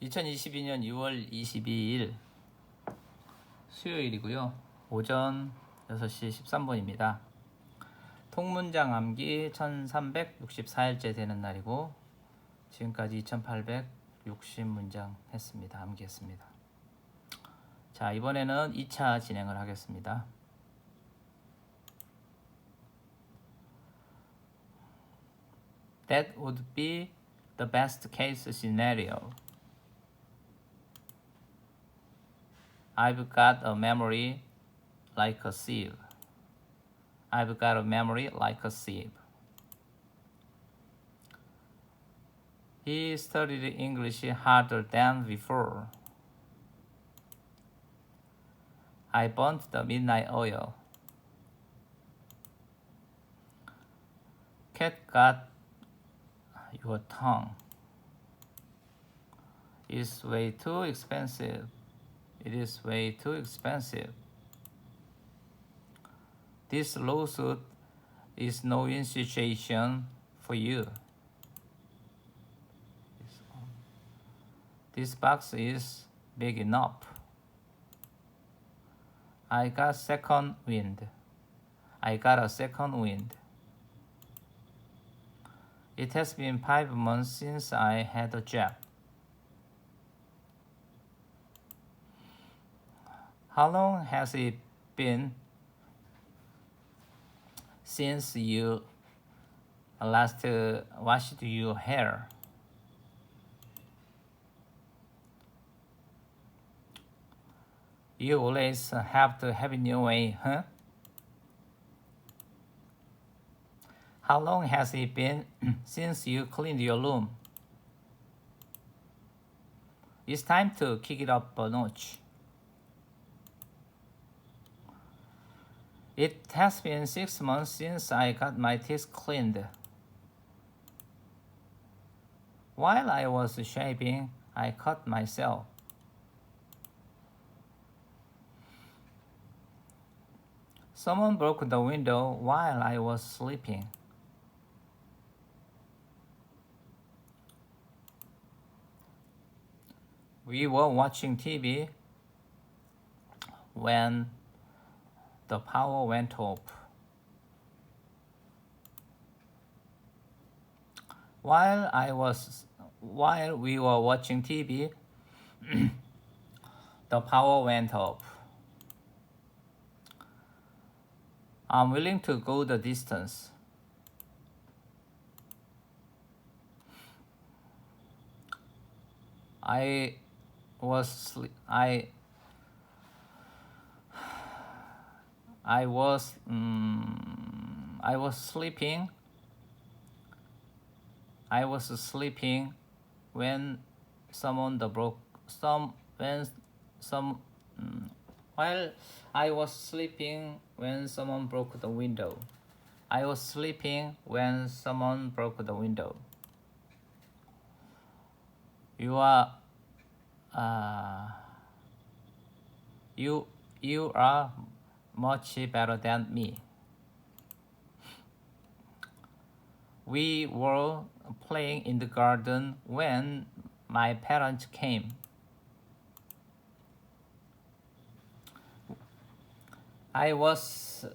2022년 6월 22일 수요일이고요. 오전 6시 13분입니다. 통문장 암기 1364일째 되는 날이고 지금까지 2860문장 했습니다. 암기했습니다. 자, 이번에는 2차 진행을 하겠습니다. That would be the best case scenario. I've got a memory like a sieve. I've got a memory like a sieve. He studied English harder than before. I burnt the midnight oil. Cat got your tongue. It's way too expensive. It is way too expensive. This lawsuit is no win situation for you. This box is big enough. I got second wind. I got a second wind. It has been 5 months since I had a job. How long has it been since you last washed your hair? You always have to have it your way, huh? How long has it been since you cleaned your room? It's time to kick it up a notch. It has been 6 months since I got my teeth cleaned. While I was shaving, I cut myself. Someone broke the window while I was sleeping. We were watching TV when the power went off. While we were watching TV, the power went off. I'm willing to go the distance. I was sleeping. I was sleeping when while I was sleeping when someone broke the window. I was sleeping when someone broke the window. You are much better than me. We were playing in the garden when my parents came. I was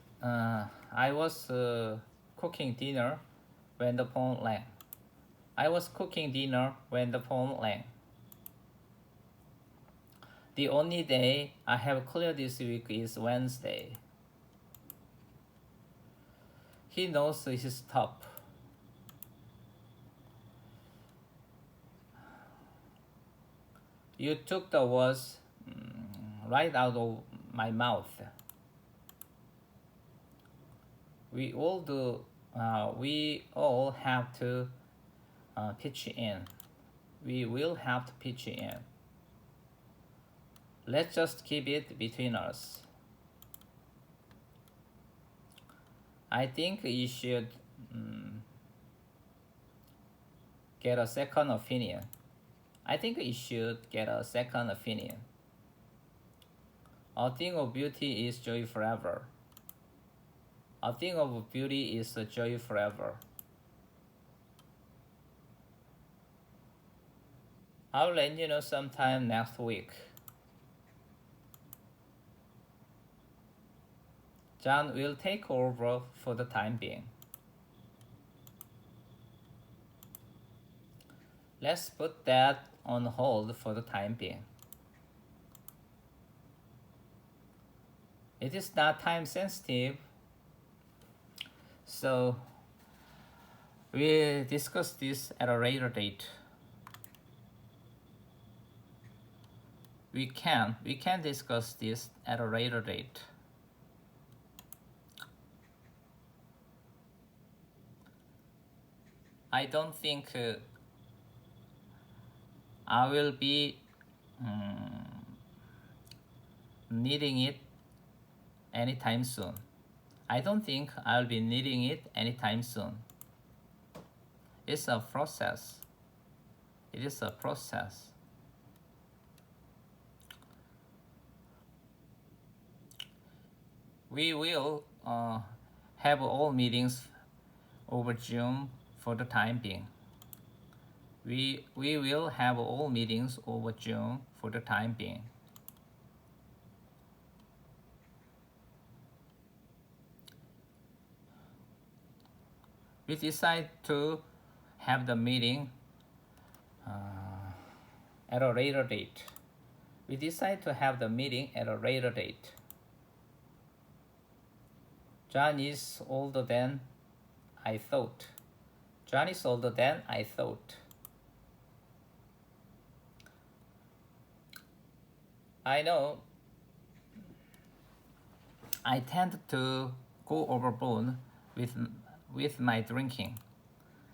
cooking dinner when the phone rang. I was cooking dinner when the phone rang. The only day I have clear this week is Wednesday. He knows his stuff. You took the words right out of my mouth. We all have to pitch in. We will have to pitch in. Let's just keep it between us. I think you should get a second opinion. I think you should get a second opinion. A thing of beauty is joy forever. A thing of beauty is a joy forever. I'll let you know sometime next week. John will take over for the time being. Let's put that on hold for the time being. It is not time sensitive, so we'll discuss this at a later date. We can discuss this at a later date. I don't think I will be needing it anytime soon. I don't think I'll be needing it anytime soon. It's a process. It is a process. We will have all meetings over Zoom for the time being. We will have all meetings over Zoom for the time being. We decide to have the meeting at a later date. We decide to have the meeting at a later date. John is older than I thought. John is older than I thought. I know I tend to go overboard with my drinking.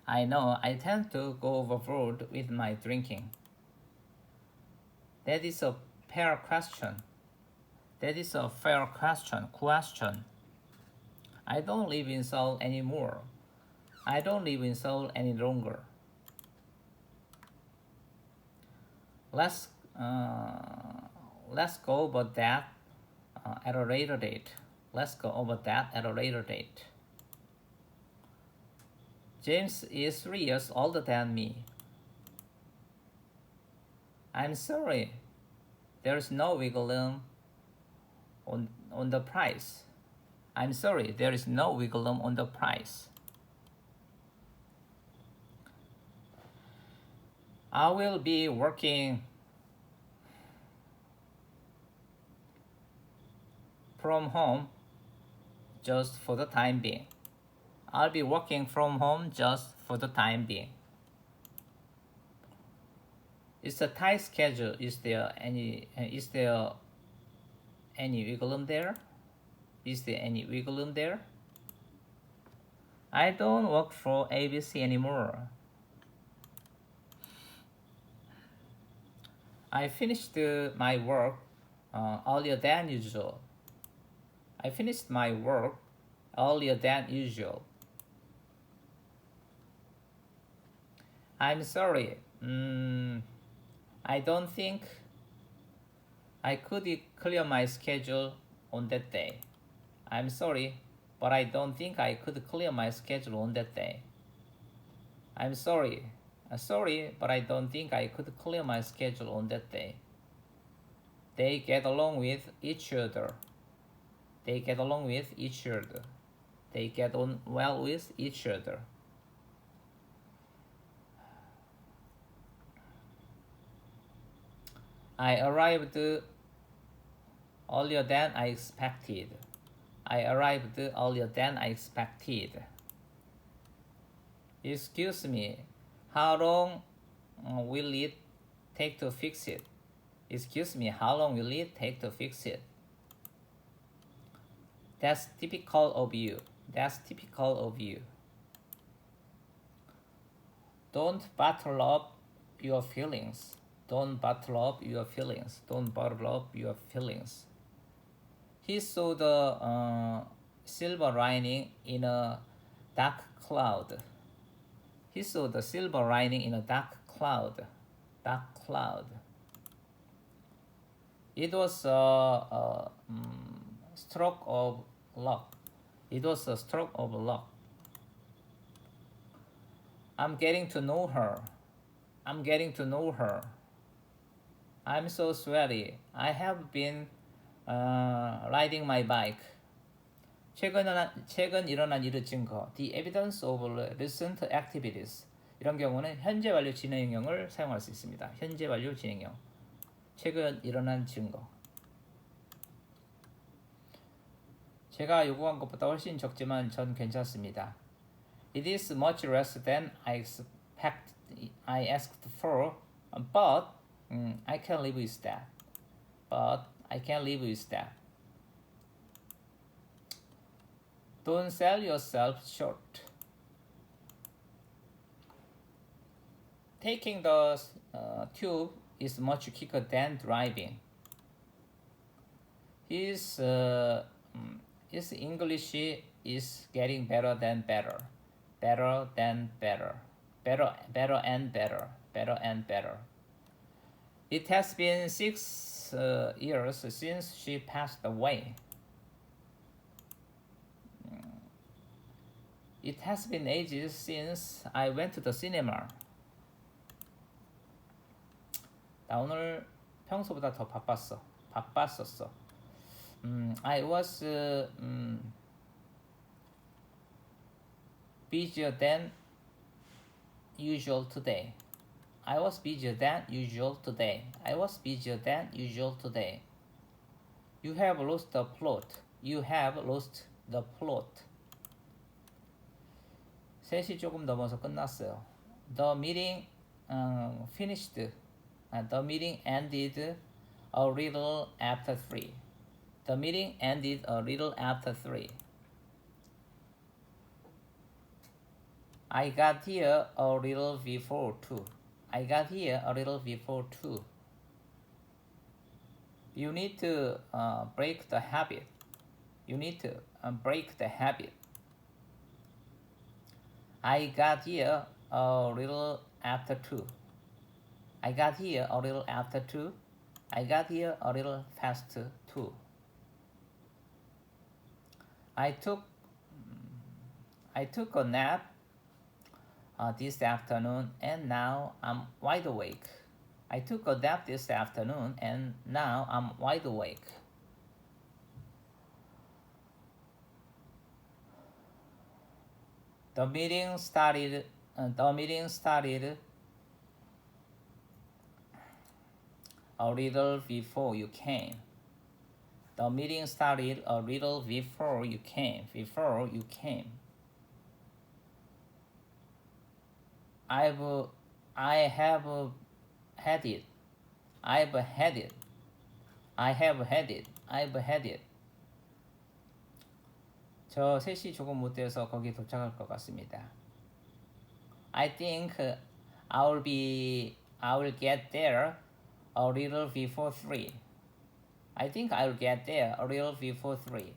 I know I tend to go overboard with my drinking. That is a fair question. That is a fair question. I don't live in Seoul anymore. I don't live in Seoul any longer. Let's go over that at a later date. Let's go over that at a later date. James is 3 years older than me. I'm sorry. There's no wiggle room on the price. I'm sorry, there is no wiggle room on the price. I will be working from home just for the time being. I'll be working from home just for the time being. It's a tight schedule. Is there any wiggle room there? Is there any wiggle room there? I don't work for ABC anymore. I finished my work earlier than usual. I finished my work earlier than usual. I'm sorry. I don't think I could clear my schedule on that day. I'm sorry, but I don't think I could clear my schedule on that day. I'm sorry. Sorry, but I don't think I could clear my schedule on that day. They get along with each other. They get along with each other. They get on well with each other. I arrived earlier than I expected. I arrived earlier than I expected. Excuse me, how long will it take to fix it? Excuse me, how long will it take to fix it? That's typical of you. That's typical of you. Don't bottle up your feelings. Don't bottle up your feelings. Don't bottle up your feelings. He saw the silver lining in a dark cloud. He saw the silver lining in a dark cloud. Dark cloud. It was a stroke of luck. It was a stroke of luck. I'm getting to know her. I'm getting to know her. I'm so sweaty. I have been riding my bike. 최근 일어난 일의 증거. The evidence of recent activities. 이런 경우는 현재 완료 진행형을 사용할 수 있습니다. 현재 완료 진행형. 최근 일어난 증거. 제가 요구한 것보다 훨씬 적지만 전 괜찮습니다. It is much less than I asked for, but I can live with that. But I can live with that. Don't sell yourself short. Taking the tube is much quicker than driving. His English is getting better than better. Better than better. Better and better. Better and better. It has been 6 years since she passed away. It has been ages since I went to the cinema. 나 오늘 평소보다 더 바빴었어. I was busier than usual today. I was busier than usual today. I was busier than usual today. You have lost the plot. You have lost the plot. 3시 조금 넘어서 끝났어요. The meeting finished. The meeting ended a little after 3. The meeting ended a little after 3. I got here a little before 2. I got here a little before 2. You need to break the habit. You need to break the habit. I got here a little after 2. I got here a little after 2. I got here a little past 2. I took a nap this afternoon and now I'm wide awake. I took a nap this afternoon and now I'm wide awake. The meeting started a little before you came. The meeting started a little before you came. Before you came. I have had it. I've had it. I have had it. I've had it. 저 3시 조금 못 돼서 거기 도착할 것 같습니다. I think I will get there a little before 3. I think I will get there a little before 3.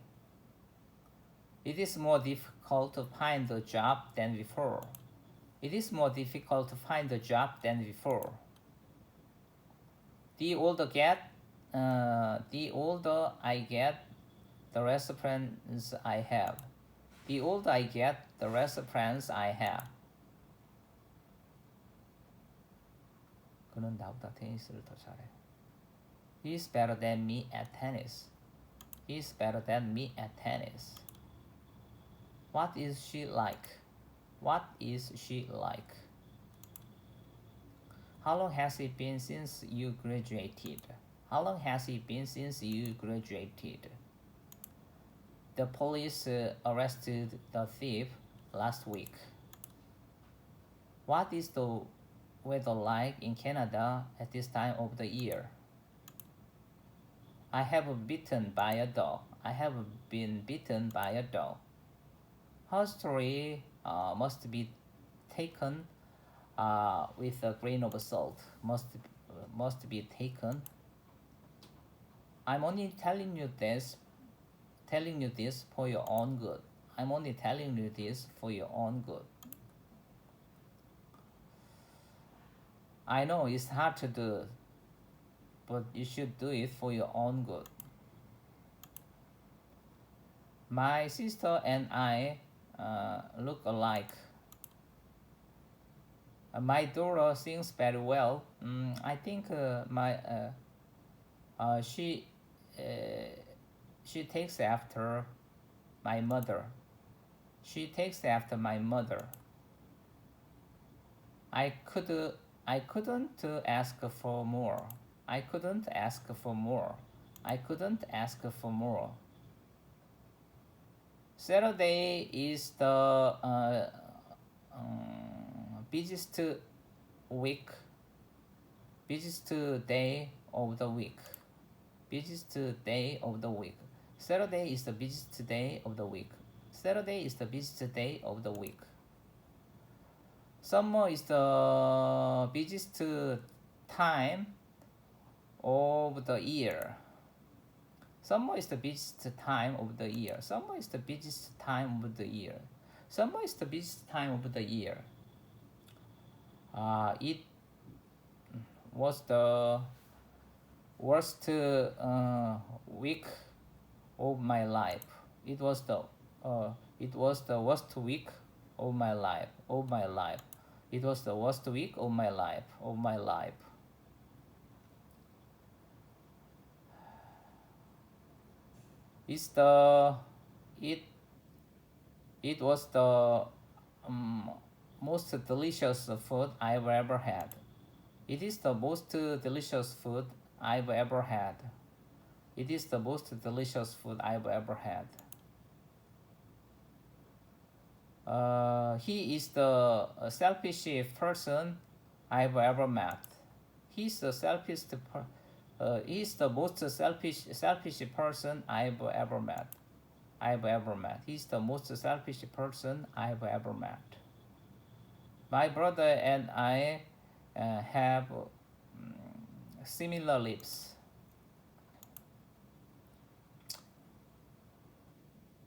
It is more difficult to find a job than before. It is more difficult to find a job than before. The older I get, the less friends I have. The older I get, the less friends I have. 그는 나보다 테니스를 더 잘해. He's better than me at tennis. He's better than me at tennis. What is she like? What is she like? How long has it been since you graduated? How long has it been since you graduated? The police arrested the thief last week. What is the weather like in Canada at this time of the year? I have been bitten by a dog. I have been bitten by a dog. Her story must be taken with a grain of salt. Must be taken. I'm only telling you this for your own good. I'm only telling you this for your own good. I know it's hard to do, but you should do it for your own good. My sister and I look alike. My daughter sings very well. I think my she uh, she takes after my mother. She takes after my mother. I could I couldn't ask for more. I couldn't ask for more. I couldn't ask for more. Saturday is the busiest week, busiest day of the week, busiest day of the week. Saturday is the busiest day of the week. Saturday is the busiest day of the week. Summer is the busiest time of the year. Summer is the busiest time of the year. Summer is the busiest time of the year. Summer is the busiest time of the year. It was the worst week of my life. It was the worst week of my life. Of my life. It was the worst week of my life. Of my life. It's the it was the most delicious food I've ever had. It is the most delicious food I've ever had. It is the most delicious food I've ever had. He is the selfish person I've ever met. He's the selfish. He's the most selfish person I've ever met. I've ever met. He's the most selfish person I've ever met. My brother and I have similar lips.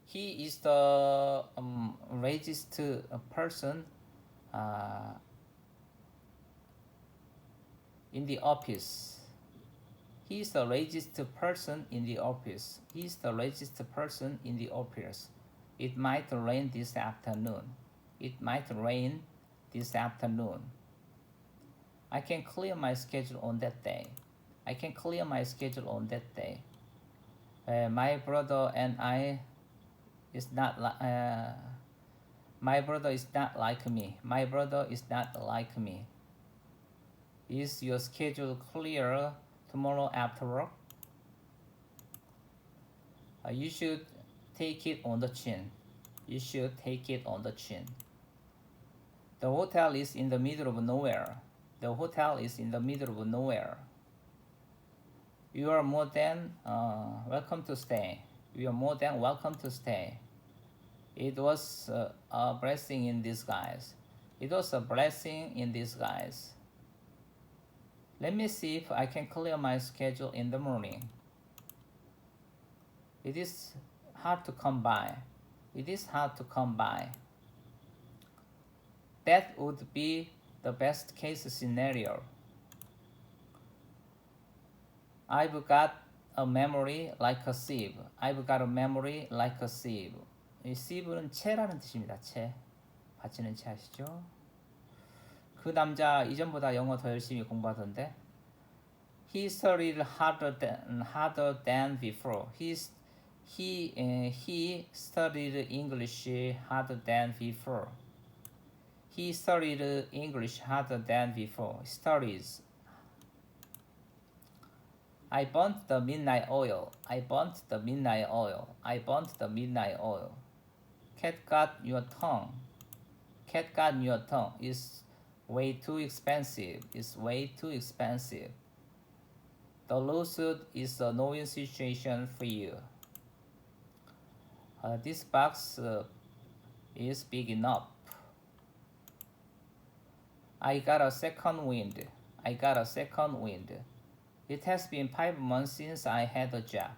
He is the racist person in the office. He is the racist person in the office. He is the racist person in the office. It might rain this afternoon. It might rain this afternoon. I can clear my schedule on that day. I can clear my schedule on that day. My brother and I is not my brother is not like me. My brother is not like me. Is your schedule clear tomorrow after work? You should take it on the chin. You should take it on the chin. The hotel is in the middle of nowhere. The hotel is in the middle of nowhere. You are more than welcome to stay. You are more than welcome to stay. It was a blessing in disguise. It was a blessing in disguise. Let me see if I can clear my schedule in the morning. It is hard to come by. It is hard to come by. That would be the best case scenario. I've got a memory like a sieve. I've got a memory like a sieve. 이 sieve는 채라는 뜻입니다. 채. 받치는 채 아시죠? 그 남자 이전보다 영어 더 열심히 공부하던데. He studied harder than before. He studied English harder than before. He studied English harder than before. Studies. I burnt the midnight oil. I burnt the midnight oil. I burnt the midnight oil. Cat got your tongue. Cat got your tongue. It's way too expensive. It's way too expensive. The lawsuit is a no-win situation for you. This box is big enough. I got a second wind. I got a second wind. It has been 5 months since I had a job.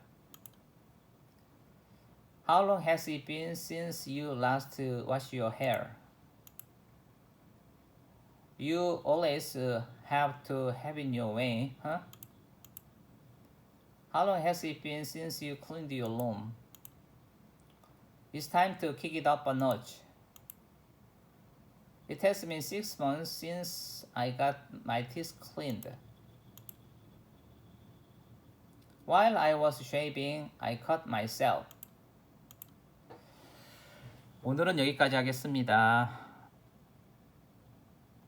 How long has it been since you last washed your hair? You always have to have it your way, huh? How long has it been since you cleaned your room? It's time to kick it up a notch. It has been 6 months since I got my teeth cleaned. While I was shaving, I cut myself. 오늘은 여기까지 하겠습니다.